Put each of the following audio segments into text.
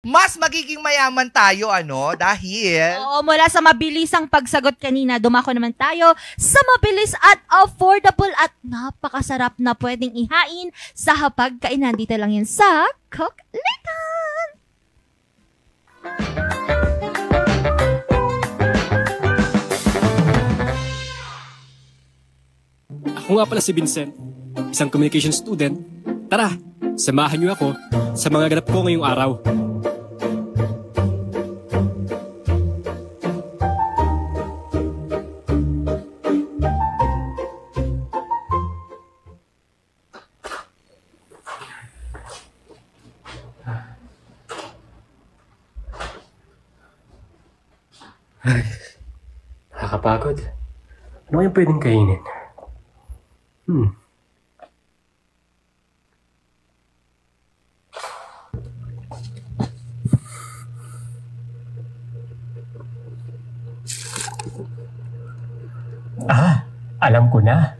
mas magiging mayaman tayo, ano? Dahil... Oo, mula sa mabilisang pagsagot kanina, dumako naman tayo sa mabilis at affordable at napakasarap na pwedeng ihain sa hapagkainan. Dito lang yan sa Cooklitan! Ako nga pala si Vincent, isang communication student. Tara, samahan niyo ako sa mga ganap ko ngayong araw. Nakakapagod. Ano kayang pwedeng kainin? Alam ko na.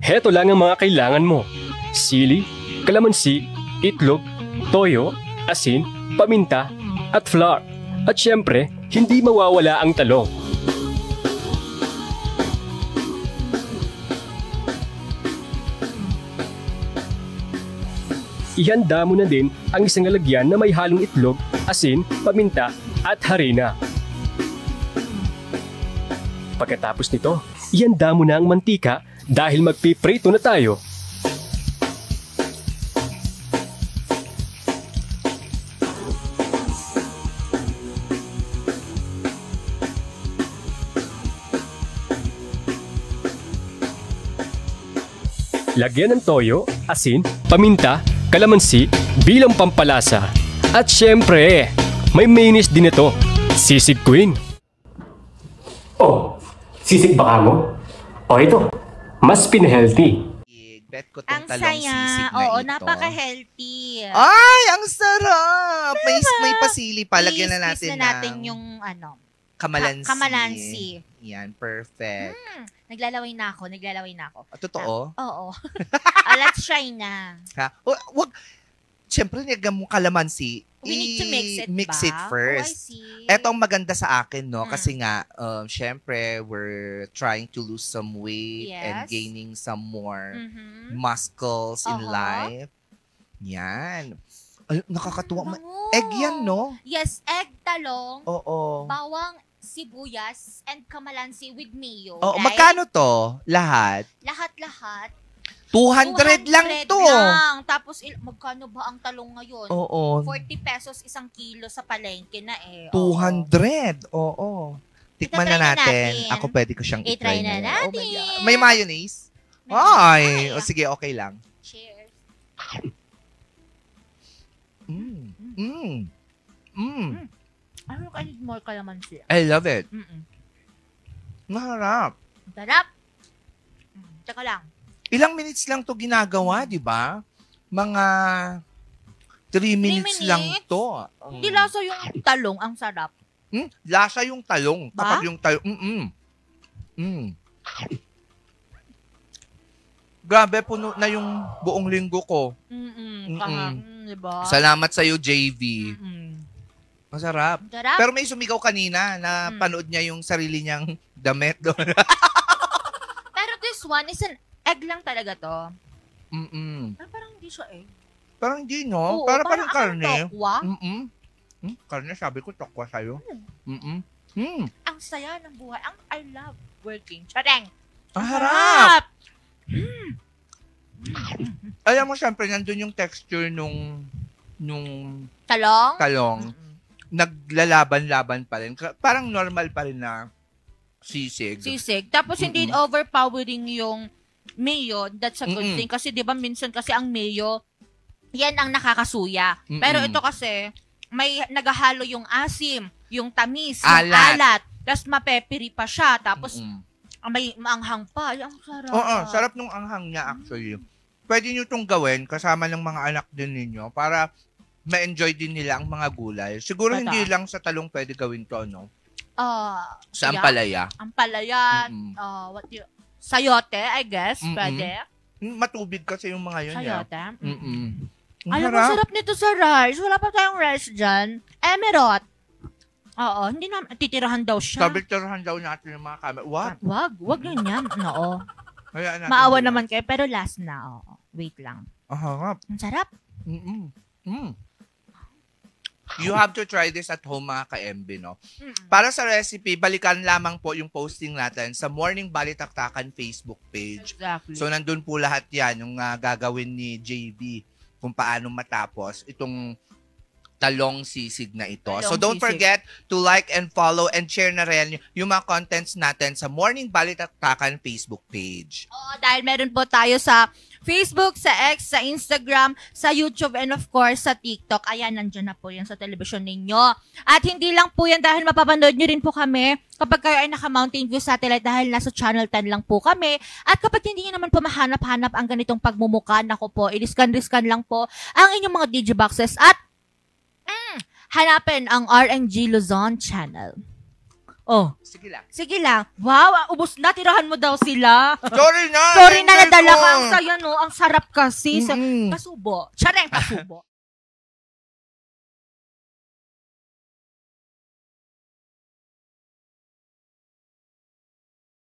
Heto lang ang mga kailangan mo. Sili, kalamansi, itlog, toyo, asin, paminta, at flour. At syempre, hindi mawawala ang talong. Ihanda mo na din ang isang lalagyan na may halong itlog, asin, paminta, at harina. Pagkatapos nito, ihanda mo na ang mantika dahil magpiprito na tayo. Lagyan ng toyo, asin, paminta, kalamansi bilang pampalasa. At syempre, may mayonnaise din ito. Sisig Queen. Oh, sisig baka mo? O ito, mas pinahealthy. Bet ko Ang tong talong saya. sisig na Oo, ito. napaka-healthy. Ay, ang sarap! May pasili pa. Lagyan na natin yung ano, kamalansi. Kamalansi. Yan, perfect. Naglalaway na ako. Totoo? Oo. Let's try na. Ha? Wag. Siyempre, nagam mo kalamansi. We need to mix it ba? first. Oh, I see. Eto ang maganda sa akin, no? Kasi nga, syempre, we're trying to lose some weight and gaining some more muscles in life. Yan. Ay, nakakatuwa. Egg yan, no? Yes, egg, talong, Oo. bawang, sibuyas, and kamalansi with mayo. Oo, right? magkano to? Lahat? Lahat-lahat. 200 lang to. Lang. Tapos, magkano ba ang talong ngayon? Oo. 40 pesos isang kilo sa palengke na eh. 200. Oo. Tikman na natin. Ako pwede ko siyang i-try na natin. Oh my God. May mayonnaise? Ay. O sige, okay lang. Cheers. I need more calamansi. I love it. Maharap. Sarap. Tsaka lang. Ilang minutes lang to ginagawa, di ba? Mga 3 minutes lang to. Hindi lasa yung talong, ang sarap. Lasa yung talong. Ba? Kapag yung talong, Grabe, puno na yung buong linggo ko. Diba? Salamat sa'yo, JV. Masarap. Sarap. Pero may sumigaw kanina na panood niya yung sarili niyang damit doon. Pero this one is an egg lang talaga to. Pero parang hindi siya egg. Parang hindi, no? Oo, parang karne. Tokwa. Karne, sabi ko, tokwa sa'yo. Ang saya ng buhay. I love working. Chareng! Ang harap! Alam mo, syempre, nandun yung texture nung talong. Naglalaban-laban pa rin. Parang normal pa rin na sisig. Tapos hindi overpowering yung mayo. That's a good thing. Kasi di ba minsan kasi ang mayo, yan ang nakakasuya. Pero ito kasi, may naghahalo yung asim, yung tamis, yung alat. Tapos mapeperi pa siya. Tapos may maanghang pa. Ay, ang sarap. Oo, sarap nung anghang niya actually. Pwede nyo itong gawin kasama ng mga anak din ninyo para ma-enjoy din nila ang mga gulay. Siguro hindi lang sa talong pwede gawin to, no? Sa ampalaya. Ampalaya. Sayote, I guess. Pwede. Matubig kasi yung mga yun. Sayote. Alam mo, sarap nito sa rice. Wala pa tayong rice dyan. Emerald. Oo, hindi na, titirahan daw siya. Titirahan daw natin yung mga camera. Wag ganyan. Oo. Maawa naman kayo, pero last na. Oo. Wait lang. Harap. Ang sarap. You have to try this at home, mga ka-MB, no? Para sa recipe, balikan lamang po yung posting natin sa Morning Balitaktakan Facebook page. Exactly. So, nandun po lahat yan, yung gagawin ni JB kung paano matapos itong talong sisig na ito. So don't forget to like and follow and share na rin yung mga contents natin sa Morning Balitaktakan Facebook page. Oo, dahil meron po tayo sa Facebook, sa X, sa Instagram, sa YouTube, and of course, sa TikTok. Ayan, nandiyan na po yan sa television ninyo. At hindi lang po yan dahil mapapanood nyo rin po kami kapag kayo ay naka-Mountain View Satellite dahil nasa Channel 10 lang po kami. At kapag hindi nyo naman po mahanap-hanap ang ganitong pagmumuka, nako po, i-scan lang po ang inyong mga digiboxes at hanapin ang RNG Luzon channel. Oh. Sige lang. Wow, ubos na. Tirahan mo daw sila. Sorry na. Sorry na, nadala ka. Ang saya, no? Ang sarap kasi. Pasubo. Siya rin, pasubo.